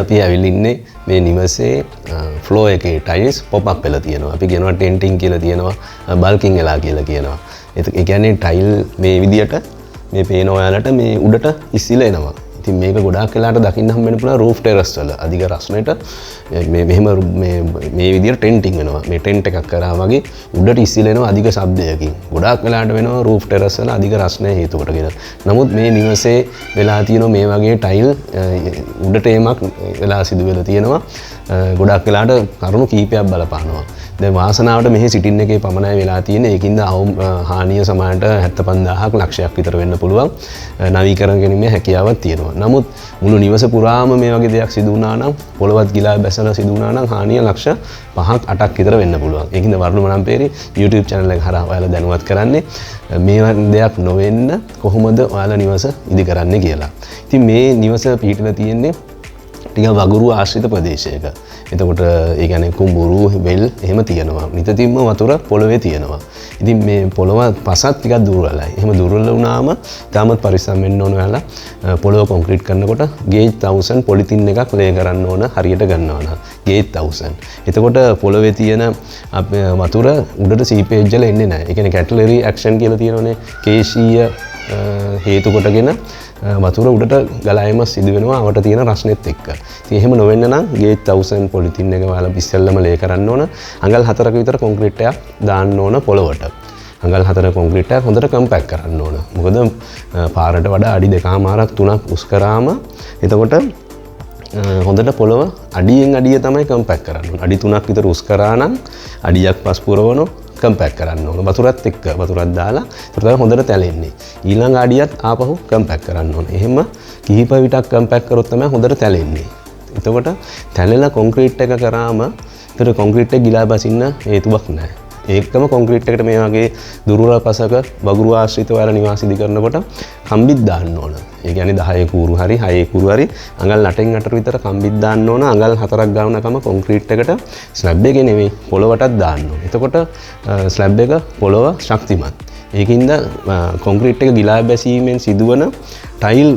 අපි ඇවිල්ලා ඉන්නේ මේ නිවසේ ෆ්ලෝ එකේ ටයිල්ස් පොප් අප් වෙලා තියෙනවා. අපි කියනවා ටෙන්ටින් කියලා තියෙනවා, බල්කින් වෙලා කියලා කියනවා. ඒ කියන්නේ ටයිල් මේ විදියට මේ පේන ඔයාලට මේ උඩට ඉස්සිලා එනවා. ඉතින් මේක ගොඩාක් වෙලාට දකින්න හම්බ වෙන පුළුවන් රූෆ් ටෙරස් වල අධික රස්නෙට මේ මෙහෙම මේ විදියට ටෙන්ටින් වෙනවා. මේ ටෙන්ට් එකක් කරා වගේ උඩට ඉස්සිලා එනවා අධික ශබ්දයකින්. ගොඩාක් වෙලාට වෙනවා රූෆ් ටෙරස් වල අධික රස්නය හේතු කොටගෙන. නමුත් මේ නිවසේ වෙලා තියෙන මේ වගේ ටයිල් උඩට එමක් වෙලා සිදු වෙලා තියෙනවා. ගොඩාක් වෙලාට කරුණු කීපයක් බලපානවා. දැන් වාසනාවට මෙහි සිටින් එකේ පමණයි වෙලා තියෙන්නේ. ඒකින්ද හානිය සමානට 75000ක් ලක්ෂයක් විතර වෙන්න පුළුවන්. නවීකරණ ගැනීමේ හැකියාවක් තියෙනවා. නමුත් මුළු නිවස පුරාම මේ වගේ දෙයක් සිදු වුණා නම් පොළවත් ගිලා බැසලා සිදු වුණා නම් හානිය ලක්ෂ 5ක් 8ක් විතර වෙන්න පුළුවන්. ඒකින්ද වරුණ මනම්පේරි YouTube channel එක හරහා ඔයාලා දැනුවත් කරන්නේ මේ දෙයක් නොවෙන්න කොහොමද ඔයාලා නිවස ඉදි කරන්නේ කියලා. ඉතින් මේ නිවස පිහිටලා තියෙන්නේ ටික වගුරු ආශ්‍රිත ප්‍රදේශයක. එතකොට ඒ කියන්නේ කුඹුරු වෙල් එහෙම තියෙනවා. නිතින්ම වතුර පොළවේ තියෙනවා. ඉතින් මේ පොළව පසත් ටිකක් දුර්වලයි. එහෙම දුර්වල වුණාම තාමත් පරිස්සම් වෙන්න ඕන ඔයාලා. පොළව කොන්ක්‍රීට් කරනකොට ගේජ් 1000 පොලිතින් එකක් ලේ කරන්න ඕන හරියට ගන්නවා නම්. ගේජ් 1000. එතකොට පොළවේ තියෙන වතුර උඩට සීපේජ් වල එන්නේ නැහැ. ඒ කියන්නේ කැටලරි ඇක්ෂන් කියලා තියෙනවනේ. කේශීය හේතු කොටගෙන වතුර උඩට ගලායම සිදු වෙනවා අවට තියෙන රස්නෙත් එක්ක. ඉතින් එහෙම නොවෙන්න නම් ගේජ් 1000 පොලිතින් එක වල ඉස්සෙල්ලම ලේ කරන්න ඕන. අඟල් 4ක විතර කොන්ක්‍රීට් එකක් දාන්න ඕන පොළවට. අඟල් 4 කොන්ක්‍රීට් එකක් හොඳට කම්පැක්ට් කරන්න ඕන. මොකද පාරට වඩා අඩි 2.5ක් 3ක් උස් කරාම එතකොට හොඳට පොළව අඩියෙන් අඩිය තමයි කම්පැක්ට් කරන්න ඕන. අඩි 3ක් විතර උස් කරා නම් අඩියක් පස් පුරවනවා කම්පැක්ට් කරන්න ඕන. වතුරත් එක්ක වතුරක් දාලා ඒකට තමයි හොඳට තැලෙන්නේ. ඊළඟ අඩියත් ආපහු කම්පැක්ට් කරන්න ඕන. එහෙම කිහිප විටක් කම්පැක්ට් කරොත් තමයි හොඳට තැලෙන්නේ. එතකොට තැලෙලා කොන්ක්‍රීට් එක කරාම ඒතර කොන්ක්‍රීට් එක ගිලා බසින්න හේතුවක් නැහැ. ඒකම කොන්ක්‍රීට් එකට මේ වගේ දුර්වල පසක වගුරු ආශ්‍රිත වල නිවාස ඉදි කරනකොට කම්බිත් දාන්න ඕන. ඒ කියන්නේ 10 කූරු හරි 6 කූරු හරි අඟල් 8න් 8 විතර කම්බිත් දාන්න ඕන. අඟල් 4ක් ගානකම කොන්ක්‍රීට් එකට ස්ලැබ් එකේ නෙවෙයි පොළවටත් දාන්න ඕන. එතකොට ස්ලැබ් එක පොළව ශක්තිමත්. ඒකින්ද කොන්ක්‍රීට් එක ගිලා බැසීමෙන් සිදුවන ටයිල්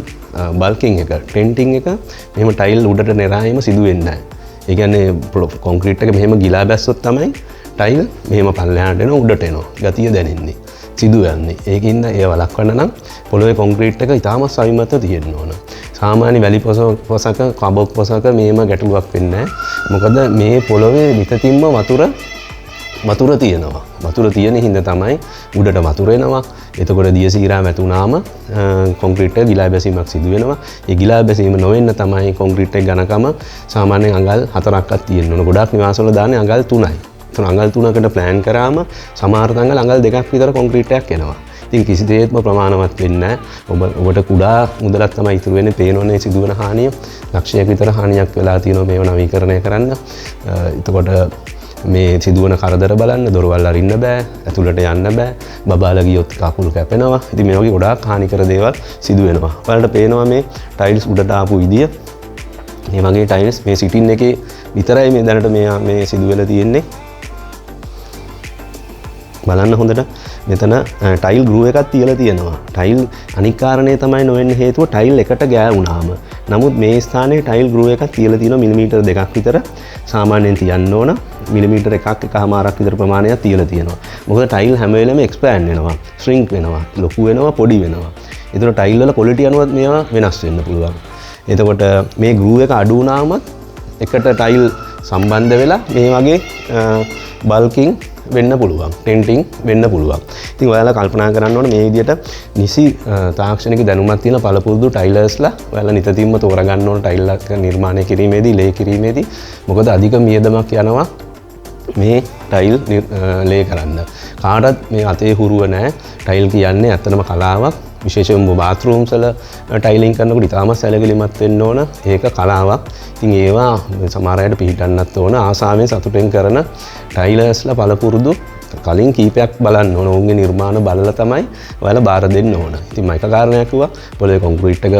බල්කින් එක ටෙන්ටින් එක මෙහෙම ටයිල් උඩට නෙරායම සිදු වෙන්නේ නැහැ. ඒ කියන්නේ කොන්ක්‍රීට් එක මෙහෙම ගිලා බැස්සොත් තමයි ටයිල් මෙහෙම පල්ලෙහාට එනවා උඩට එනවා. ගතිය දැනෙන්නේ. සිදු යන්නේ. ඒකින්ද ඒ වළක්වන්න නම් පොළවේ කොන්ක්‍රීට් එක ඉතාම සවිමත්ව තියෙන්න ඕන. සාමාන්‍ය වැලි පොසක කබොක් පොසක මේම ගැටලුවක් වෙන්නේ නැහැ. මොකද මේ පොළවේ නිතින්ම වතුර තියෙනවා. වතුර තියෙන හින්දා තමයි උඩට වතුර එනවා. එතකොට දියසීරා වැතුනාම කොන්ක්‍රීට් එක ගිලා බැසීමක් සිදු වෙනවා. ඒ ගිලා බැසීම නොවෙන්න තමයි කොන්ක්‍රීට් එක ඝනකම සාමාන්‍යයෙන් අඟල් 4ක්වත් තියෙන්න ඕන. ගොඩාක් නිවාසවල දාන්නේ අඟල් 3යි. එතන අඟල් 3කට ප්ලෑන් කරාම සමහර තැන්වල අඟල් 2ක් විතර කොන්ක්‍රීට් එකක් එනවා. ඉතින් කිසි දෙයක්ම ප්‍රමාණවත් වෙන්නේ නැහැ. ඔබට කුඩා මුදලක් තමයි ඉතුරු වෙන්නේ. පේනෝනේ සිදුවන හානිය. ලක්ෂයක් විතර හානියක් වෙලා තියෙනවා මේව නවීකරණය කරන්න. එතකොට මේ සිදුවන කරදර බලන්න දොරවල් අරින්න බෑ, ඇතුළට යන්න බෑ, බබාලා ගියොත් කකුල් කැපෙනවා. ඉතින් මේ වගේ ගොඩාක් හානිකර දේවල් සිදු වෙනවා. ඔයාලට පේනවා මේ ටයිල්ස් උඩට ආපු විදිය. මේ වගේ ටයිල්ස් මේ සිටින් එකේ විතරයි මේ දැනට මේ සිදු වෙලා තියෙන්නේ. බලන්න හොඳට මෙතන ටයිල් ග්‍රූ එකක් තියලා තියෙනවා. ටයිල් අනික් කාරණේ තමයි නොවෙන්න හේතුව ටයිල් එකට ගෑවුනාම. නමුත් මේ ස්ථානයේ ටයිල් ග්‍රූ එකක් තියලා තියෙනවා මිලිමීටර් 2ක් විතර. සාමාන්‍යයෙන් තියන්න ඕන මිලිමීටර් 1.5ක් විතර ප්‍රමාණයක් තියලා තියෙනවා. මොකද ටයිල් හැම වෙලෙම එක්ස්පෑන්ඩ් වෙනවා, ශ්‍රින්ක් වෙනවා, ලොකු වෙනවා, පොඩි වෙනවා. ඒතර ටයිල් වල ක්වොලිටි අනුවත් මේවා වෙනස් වෙන්න පුළුවන්. එතකොට මේ ග්‍රූ එක අඩු වුණාමත් එකට ටයිල් සම්බන්ධ වෙලා මේ වගේ බල්කින් වෙන්න පුළුවන්, ටෙන්ටින් වෙන්න පුළුවන්. ඉතින් ඔයාලා කල්පනා කරන්න ඕනේ මේ විදිහට නිසි තාක්ෂණික දැනුමක් තියෙන පළපුරුදු ටයිලර්ස්ලා ඔයාලා නිතින්ම තෝරගන්න ඕන ටයිල් එක නිර්මාණය කිරීමේදී, ලේ කිරීමේදී. මොකද අධික මියදමක් යනවා මේ ටයිල් ලේ කරන්න. කාටවත් මේ අතේ හුරුව නැහැ. ටයිල් කියන්නේ ඇත්තටම කලාවක්. විශේෂයෙන්ම බාත්රූම්ස් වල ටයිලින් කරනකොට ඉතාමත් සැලකිලිමත් වෙන්න ඕන. ඒක කලාවක්. ඉතින් ඒවා සමහර අයට පිළිටන්නත් ඕන. ආසාවෙන් සතුටෙන් කරන ටයිලර්ස්ලා පළපුරුදු කලින් කීපයක් බලන්න ඕන. ඔවුන්ගේ නිර්මාණ බලලා තමයි ඔයාලා බාර දෙන්න ඕන. ඉතින් මම එක කාරණයක් කිව්වා. පොළවේ කොන්ක්‍රීට් එක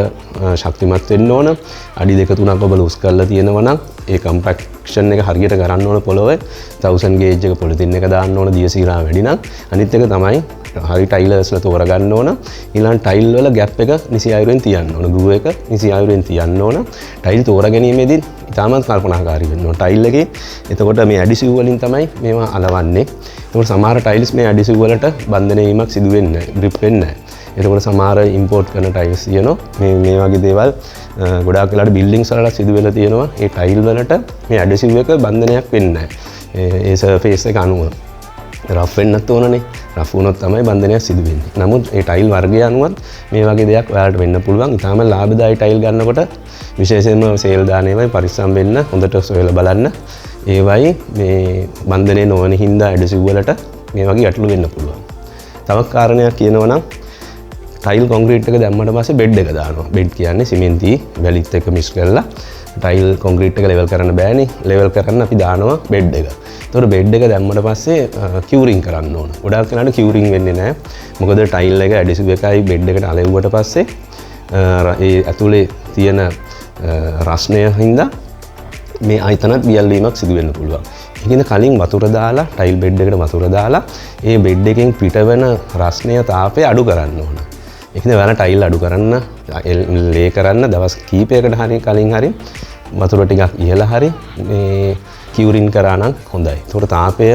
ශක්තිමත් වෙන්න ඕන. අඩි 2-3ක් ඔබ ලූස් කරලා තියෙනවා නම් ඒ කම්පැක්ට් රියැක්ෂන් එක හරියට කරන්න ඕන පොළොවේ 1000 ගේජ් එක පොලිතින් එක දාන්න ඕන දියසීරා වැඩි නම් අනිත් එක තමයි හරි ටයිලර්ස්ලා තෝරගන්න ඕන ඊළඟ ටයිල් වල ગેප් එක නිසි අයුරෙන් තියන්න ඕන ග්‍රූ එක නිසි අයුරෙන් තියන්න ඕන ටයිල් තෝරගැනීමේදී ඉතාමත් කල්පනාකාරී වෙන්න ඕන ටයිල් එකේ එතකොට මේ ඇඩිසිව් වලින් තමයි මේවා අලවන්නේ ඒකට සමහර ටයිල්ස් මේ ඇඩිසිව් වලට බන්ධනය වීමක් සිදු වෙන්නේ නැහැ ග්‍රිප් වෙන්නේ නැහැ එතකොට සමහර ඉම්පෝර්ට් කරන ටයිල්ස් තියෙනවා මේ වගේ දේවල් ගොඩාක් වෙලාවට බිල්ඩින්ග්ස් වල සිදු වෙලා තියෙනවා ඒ ටයිල් වලට මේ ඇඩිසිව් එක බන්ධනයක් වෙන්නේ නැහැ ඒ සර්ෆේස් එක අනුව රෆ් වෙන්නත් ඕනනේ රෆ් වුණොත් තමයි බන්ධනයක් සිදු වෙන්නේ. නමුත් ඒ ටයිල් වර්ගය අනුවත් මේ වගේ දෙයක් ඔයාලට වෙන්න පුළුවන්. ඊටාම ලාභදායී ටයිල් ගන්නකොට විශේෂයෙන්ම සේල් දාන ඒවායි පරිස්සම් වෙන්න හොඳට සොයලා බලන්න. ඒවයි මේ බන්ධනේ නොවන හින්දා ඇඩසිව් වලට මේ වගේ ගැටලු වෙන්න පුළුවන්. තවත් කාරණයක් කියනවා නම් ටයිල් කොන්ක්‍රීට් එක දැම්මට පස්සේ බෙඩ් එක දානවා. බෙඩ් කියන්නේ සිමෙන්ති වැලිත් එක්ක මික්ස් කරලා ටයිල් කොන්ක්‍රීට් එක ලෙවල් කරන්න බෑනේ. ලෙවල් කරන්න අපි දානවා බෙඩ් එක. ඒතකොට බෙඩ් එක දැම්මට පස්සේ කියුරින් කරන්න ඕන. ගොඩාක් වෙලාවට කියුරින් වෙන්නේ නැහැ. මොකද ටයිල් එක ඇඩිසිව් එකයි බෙඩ් එකට අලෙව්වට පස්සේ ඒ ඇතුලේ තියෙන රස්නය හින්දා මේ ආයතනත් වියල් වීමක් සිදු වෙන්න පුළුවන්. ඒකින්ද කලින් වතුර දාලා ටයිල් බෙඩ් එකට වතුර දාලා ඒ බෙඩ් එකෙන් පිටවෙන රස්නය තාපය අඩු කරන්න ඕන. ඒකින්ද ඔයාලා ටයිල් අඩු කරන්න ලේ කරන්න දවස් කීපයකට හරි කලින් හරි වතුර ටිකක් ඉහළ හරි මේ කියුරින් කරා නම් හොඳයි. ඒතකොට තාපය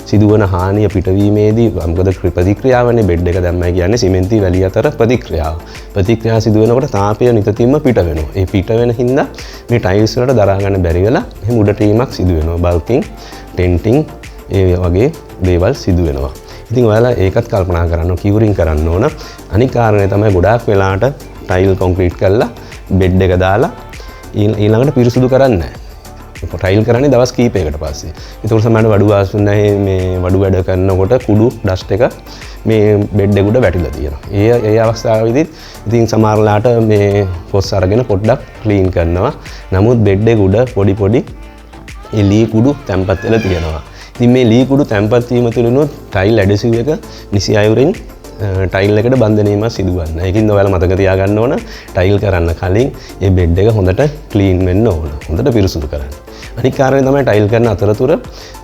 සිදුවන හානිය පිටවීමේදී මොකද ප්‍රතික්‍රියාවනේ බෙඩ් එක දැම්මයි කියන්නේ සිමෙන්ති වැලි අතර ප්‍රතික්‍රියාව. ප්‍රතික්‍රියාව සිදු වෙනකොට තාපය නිතින්ම පිට වෙනවා. ඒ පිට වෙන හින්දා මේ ටයිල්ස් වලට දරා ගන්න බැරි වෙලා එහෙම උඩට වීමක් සිදු වෙනවා. බල්කින්, ටෙන්ටින් ඒ වගේ දේවල් සිදු වෙනවා. ඉතින් ඔයාලා ඒකත් කල්පනා කරන්න කියුරින් කරන්න ඕන. අනිත් කාරණේ තමයි ගොඩාක් වෙලාවට ටයිල් කොන්ක්‍රීට් කරලා බෙඩ් එක දාලා ඊළඟට පිරිසුදු කරන්නේ නැහැ. ටයිල් කරන්නේ දවස් කීපයකට පස්සේ. ඒතකොට සමහරවිට වඩු ආසුන් නැහැ මේ වඩු වැඩ කරනකොට කුඩු ඩස්ට් එක මේ බෙඩ් එක උඩ වැටිලා තියෙනවා. ඒ අවස්ථාවේදී ඉතින් සමහරලාට මේ පොස් අරගෙන පොඩ්ඩක් ක්ලීන් කරනවා. නමුත් බෙඩ් එක උඩ පොඩි ඒ ලී කුඩු තැම්පත් වෙලා තියෙනවා. ඉතින් මේ ලී කුඩු තැම්පත් වීම තුළිනුත් ටයිල් ඇඩසිව් එක නිසි අයුරින් ටයිල් එකට බන්ධනීමක් සිදු කරන්න. ඒකින්ද ඔයාලා මතක තියාගන්න ඕන ටයිල් කරන්න කලින් මේ බෙඩ් එක හොඳට ක්ලීන් වෙන්න ඕන. හොඳට පිරිසුදු කරන්න. අනිත් කාරණේ තමයි ටයිල් කරන අතරතුර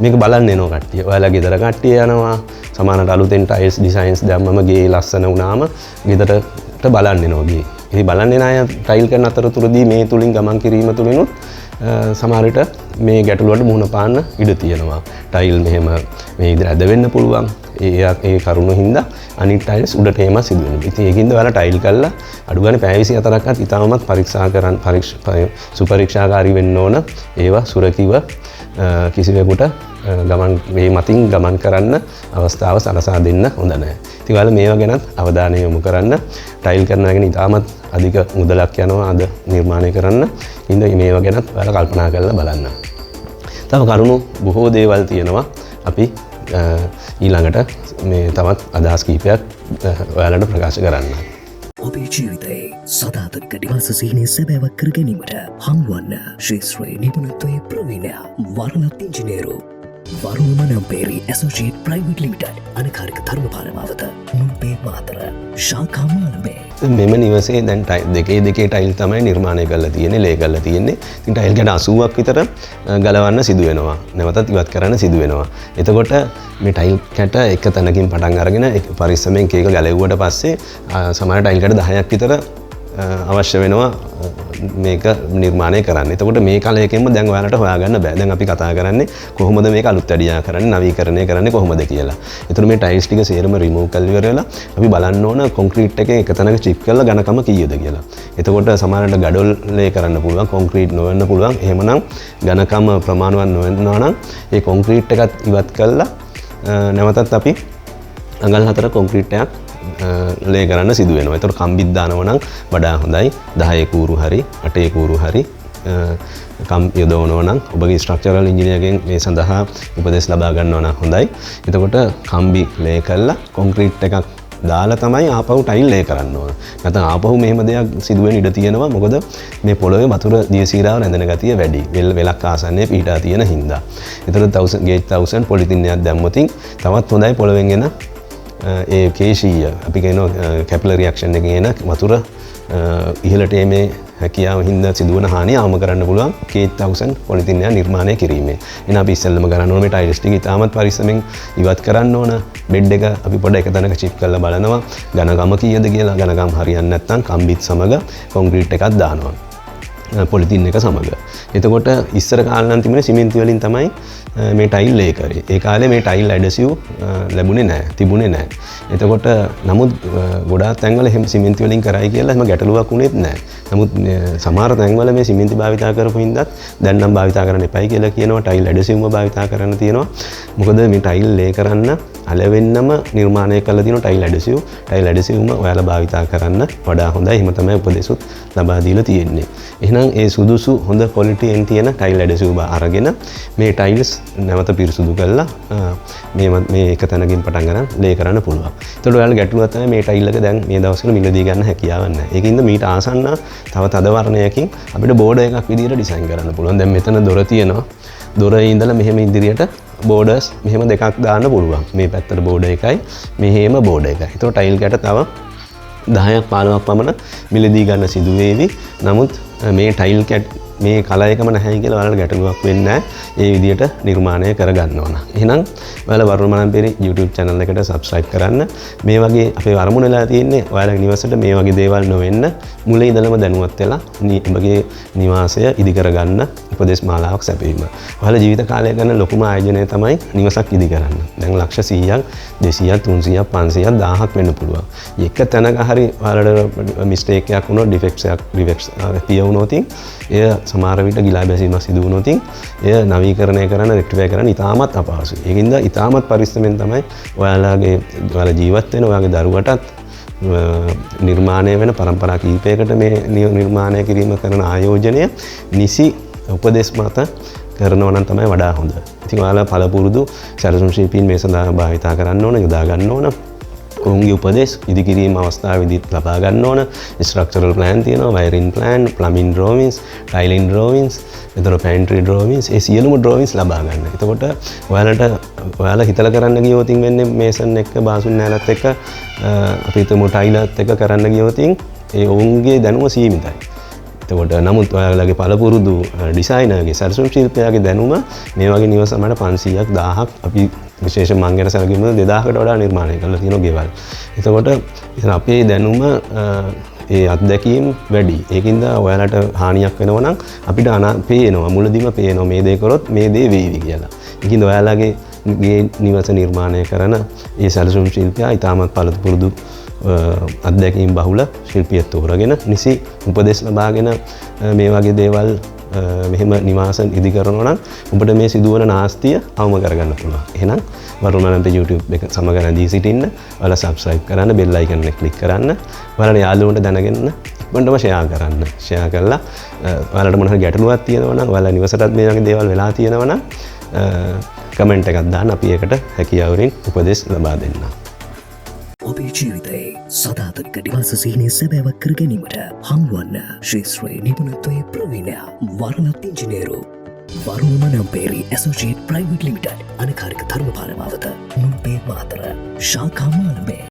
මේක බලන්න එනවා කට්ටිය. ඔයාලා ගෙදර කට්ටිය යනවා. සමානට අලුතෙන් ටයිල්ස් ඩිසයින්ස් දැම්මම ගේ ලස්සන වුණාම ගෙදරට බලන්න එනවා ගේ. ඉතින් බලන්නේ නැහැ ටයිල් කරන අතරතුරදී මේ තුලින් ගමන් කිරීම තුලිනුත් සමහර විට මේ ගැටලුවට මුහුණ පාන්න ඉඩ තියෙනවා. ටයිල් මෙහෙම මේ ඉදිරිය ඇද වෙන්න පුළුවන්. ඒ කරුණු හින්දා අනිත් ටයිල්ස් උඩට එම සිදු වෙනවා. ඉතින් ඒකින්ද ඔයාලා ටයිල් කරලා අඩු ගානේ පැය 24ක්වත් ඉතාමත් පරීක්ෂා කරන්න සුපරීක්ෂාකාරී වෙන්න ඕන. ඒවා සුරකිව කිසිවෙකුට ගමන් මේ මතින් ගමන් කරන්න අවස්ථාව සලසා දෙන්න හොඳ නැහැ. ඉතින් ඔයාලා මේවා ගැනත් අවධානය යොමු කරන්න. ටයිල් කරනවා කියන්නේ ඉතාමත් අධික මුදලක් යනවා අද නිර්මාණය කරන්න. ඉතින් මේවා ගැනත් ඔයාලා කල්පනා කරලා බලන්න. තව කරුණු බොහෝ දේවල් තියෙනවා. අපි ඊළඟට මේ තවත් අදහස් කීපයක් ඔයාලට ප්‍රකාශ කරන්න. ඔබේ ජීවිතයේ සදාතනික නිවාස සිහිනය සැබෑවක් කර ගැනීමට හමුවන්න ශ්‍රී නිපුණත්වයේ ප්‍රවීණය වරලත ඉංජිනේරු වරුණ Manamperi associate private limited අනකාරික Dharmapala මාවත මුල්පේ මාතර ශාඛා මාළඹේ. මෙම නිවසේ දැන් දෙකේ ටයිල් තමයි නිර්මාණය කරලා තියෙන්නේ, ලේ කරලා තියෙන්නේ. ඉතින් ටයිල් ගැට 80ක් විතර ගලවන්න සිදු වෙනවා. නැවතත් ඉවත් කරන්න සිදු වෙනවා. එතකොට මේ ටයිල් කැට එක තැනකින් පටන් අරගෙන පරිස්සමෙන් කේක ගලවුවට පස්සේ සමහර ටයිල් කැට 10ක් විතර අවශ්‍ය වෙනවා මේක නිර්මාණය කරන්න. එතකොට මේ කලයකින්ම දැන් ඔයාලට හොයාගන්න බෑ. දැන් අපි කතා කරන්නේ කොහොමද මේක අලුත් වැඩියා කරන්නේ, නවීකරණය කරන්නේ කොහොමද කියලා. එතකොට මේ ටයිල්ස් ටික සේරම රිමූව් කරලා ඉවරලා අපි බලන්න ඕන කොන්ක්‍රීට් එකේ එක තැනක චිප් කරලා ඝනකම කීයද කියලා. එතකොට සමහරවිට ගඩොල් ලේ කරන්න පුළුවන්, කොන්ක්‍රීට් නොවෙන්න පුළුවන්. එහෙමනම් ඝනකම ප්‍රමාණවත් නොවෙනවා නම් ඒ කොන්ක්‍රීට් එකත් ඉවත් කරලා නැවතත් අපි අඟල් 4 කොන්ක්‍රීට් එකක් ලේ කරන්න සිදු වෙනවා. ඒතකොට කම්බිත් දානවා නම් වඩා හොඳයි. 10 කූරු හරි 8 කූරු හරි කම් යොදවනවා නම් ඔබගේ ස්ට්‍රක්චරල් ඉංජිනේරගෙන් මේ සඳහා උපදෙස් ලබා ගන්නවා නම් හොඳයි. එතකොට කම්බි ලේ කරලා කොන්ක්‍රීට් එකක් දාලා තමයි ආපහු ටයිල් ලේ කරන්න ඕන. නැත්නම් ආපහු මෙහෙම දෙයක් සිදු වෙන්න ඉඩ තියෙනවා. මොකද මේ පොළොවේ වතුර දියසීරාව නැදෙන ගතිය වැඩි. වෙලක් ආසන්නයේ පිටා තියෙන හින්දා. එතකොට 1000 ගේජ් 1000 පොලිතින් එකක් දැම්මොතින් තවත් හොඳයි පොළොවෙන් එන ඒ කේශීය අපි කියනවා කැපිලරි ඇක්ෂන් එකකින් එන වතුර ඉහළට එමේ හැකියාව හින්දා සිදුවන හානිය අවම කරන්න පුළුවන් K1000 පොලිතින් එක නිර්මාණය කිරීමේ. එහෙනම් අපි ඉස්සෙල්ලම කරන්න ඕනේ මේ ටයිල්ස් ටික ඉතාමත් පරිස්සමෙන් ඉවත් කරන්න ඕන. බෙඩ් එක අපි පොඩ එක තැනක චෙක් කරලා බලනවා ඝනකම කීයද කියලා. ඝනකම් හරියන්නේ නැත්නම් කම්බිත් සමග කොන්ක්‍රීට් එකක් දානවා. පොලිතින් එක සමග. එතකොට ඉස්සර කාලේ නම් තිබුණේ සිමෙන්ති වලින් තමයි මේ ටයිල් ලේ කරේ. ඒ කාලේ මේ ටයිල් ඇඩසිව් ලැබුණේ නැහැ, තිබුණේ නැහැ. එතකොට නමුත් ගොඩාක් තැන්වල එහෙම සිමෙන්ති වලින් කරයි කියලා එහෙම ගැටලුවක් වුණෙත් නැහැ. නමුත් සමහර තැන්වල මේ සිමෙන්ති භාවිතා කරපු හින්දාත් දැන් නම් භාවිතා කරන්න එපයි කියලා කියනවා. ටයිල් ඇඩසිව්ම භාවිතා කරන්න තියෙනවා. මොකද මේ ටයිල් ලේ කරන්න අලෙවෙන්නම නිර්මාණය කරලා තියෙන ටයිල් ඇඩසිව්. ටයිල් ඇඩසිව්ම ඔයාලා භාවිතා කරන්න වඩා හොඳයි. එහෙම තමයි උපදෙසුත් ලබා දීලා තියෙන්නේ. එහෙනම් ඒ සුදුසු හොඳ ක්වොලිටි එකෙන් තියෙන ටයිල් ඇඩසිව් අරගෙන මේ ටයිල්ස් නැවත පිරිසුදු කරලා මේ එක තැනකින් පටන් ගන්න ලේ කරන්න පුළුවන්. ඒතකොට ඔයාලා ගැටලුවක් තමයි මේ ටයිල් එක දැන් මේ දවස්වල මිලදී ගන්න හැකියාවක් නැහැ. ඒකින්ද මීට ආසන්න තව තද වර්ණයකින් අපිට බෝඩර් එකක් විදිහට ඩිසයින් කරන්න පුළුවන්. දැන් මෙතන දොර තියෙනවා. දොරේ ඉඳලා මෙහෙම ඉදිරියට බෝඩර්ස් මෙහෙම දෙකක් දාන්න පුළුවන්. මේ පැත්තට බෝඩර් එකයි මෙහෙම බෝඩර් එකයි. ඒතකොට ටයිල් ගැට තව 10ක් 15ක් පමණ මිලදී ගන්න සිදු වේවි. නමුත් මේ ටයිල් මේ කලර් එකම නැහැ කියලා ඔයාලට ගැටලුවක් වෙන්නේ නැහැ. ඒ විදිහට නිර්මාණය කරගන්න ඕන. එහෙනම් ඔයාලා වරුණ මනම්පෙරි YouTube channel එකට subscribe කරන්න. මේ වගේ අපේ වරමුණ වෙලා තියෙන්නේ ඔයාලගේ නිවසට මේ වගේ දේවල් නොවෙන්න මුලින් ඉඳලම දැනුවත් වෙලා ඔබගේ නිවාසය ඉදි කරගන්න උපදෙස් මාලාවක් සැපයීම. ඔයාලා ජීවිත කාලය ගන්න ලොකුම ආයෝජනය තමයි නිවසක් ඉදි කරන්න. දැන් ලක්ෂ 100ක් 200ක් 300ක් 500ක් 1000ක් වෙන්න පුළුවන්. එක තැනක හරි ඔයාලට මිස්ටේක් එකක් වුණොත් ඩිෆෙක්ට්ස් තියුණොත් එය සමහර විට ගිලා බැසීමක් සිදු වුණොත් එය නවීකරණය කරන්න රෙක්ටිෆයි කරන්න ඉතාමත් අපහසුයි. ඒකින්ද ඉතාමත් පරිස්සමෙන් තමයි ඔයාලා ජීවත් වෙන ඔයාගේ දරුවටත් නිර්මාණය වෙන පරම්පරා කීපයකට මේ නිර්මාණය කිරීම කරන ආයෝජනය නිසි උපදෙස් මත කරනවා නම් තමයි වඩා හොඳ. ඉතින් ඔයාලා පළපුරුදු සැලසුම් ශිල්පීන් මේ සඳහා භාවිතා කරන්න ඕන, යොදා ගන්න ඕන. ඔවුන්ගේ උපදෙස් ඉදිකිරීම අවස්ථාවේදී ලබා ගන්න ඕන. ස්ට්‍රක්චරල් ප්ලෑන් තියෙනවා, වයරින් ප්ලෑන්, ප්ලම්බින් ඩ්‍රෝවින්ග්ස්, ටයිලින් ඩ්‍රෝවින්ග්ස්, එතකොට පැන්ට්‍රි ඩ්‍රෝවින්ග්ස්, ඒ සියලුම ඩ්‍රෝවින්ග්ස් ලබා ගන්න. එතකොට ඔයාලා හිතලා කරන්න ගියොත් වෙන්නේ මේසන් එක්ක බාසුන් නෑලත් එක්ක අපි හිතමු ටයිලත් එක්ක කරන්න ගියොත් ඒ ඔවුන්ගේ දැනුම සීමිතයි. එතකොට නමුත් ඔයාලගේ පළපුරුදු ඩිසයිනර්ගේ සැලසුම් ශිල්පියාගේ දැනුම මේ වගේ නිවස අපිට 500ක් 1000ක් අපි විශේෂ මංගල සැලකීම 2000කට වඩා නිර්මාණය කරලා තියෙන ගෙවල්. එතකොට ඉතින් අපේ දැනුම ඒ අත්දැකීම් වැඩි. ඒකින්ද ඔයාලට හානියක් වෙනවා නම් අපිට පේනවා මුලදීම පේනවා මේ දේ කරොත් මේ දේ වේවි කියලා. ඒකින්ද ඔයාලගේ නිවස නිර්මාණය කරන ඒ සැලසුම් ශිල්පියා ඉතාමත් පළපුරුදු අත්දැකීම් බහුල ශිල්පියෙක් තෝරගෙන නිසි උපදෙස් ලබාගෙන මේ වගේ දේවල් මෙහෙම නිවාසන් ඉදි කරනවා නම් ඔබට මේ සිදුවන නාස්තිය අවම කරගන්න පුළුවන්. එහෙනම් වරුණ මනම්පෙරි YouTube එක සමග රැඳී සිටින්න. ඔයාලා subscribe කරන්න, bell icon එක click කරන්න. ඔයාලා යාළුවන්ට දැනගෙන ඉක්මනටම share කරන්න. share කරලා ඔයාලට මොන හරි ගැටලුවක් තියෙනවා නම් ඔයාලා නිවසටත් මේ වගේ දේවල් වෙලා තියෙනවා නම් කමෙන්ට් එකක් දාන්න. අපි ඒකට හැකියාවරින් උපදෙස් ලබා දෙන්නම්. ඔබේ ජීවිතයේ සදාතනික නිවාස සිහිනය සැබෑවක් කර ගැනීමට හමුවන්න ශ්‍රේෂ්ඨ නිපුණත්වයේ ප්‍රවීණ වරලත ඉංජිනේරු වරුණ Manamperi associate private limited අනකාරික Dharmapala මාවත නුම්පේ මාතර ශාඛා මාළඹේ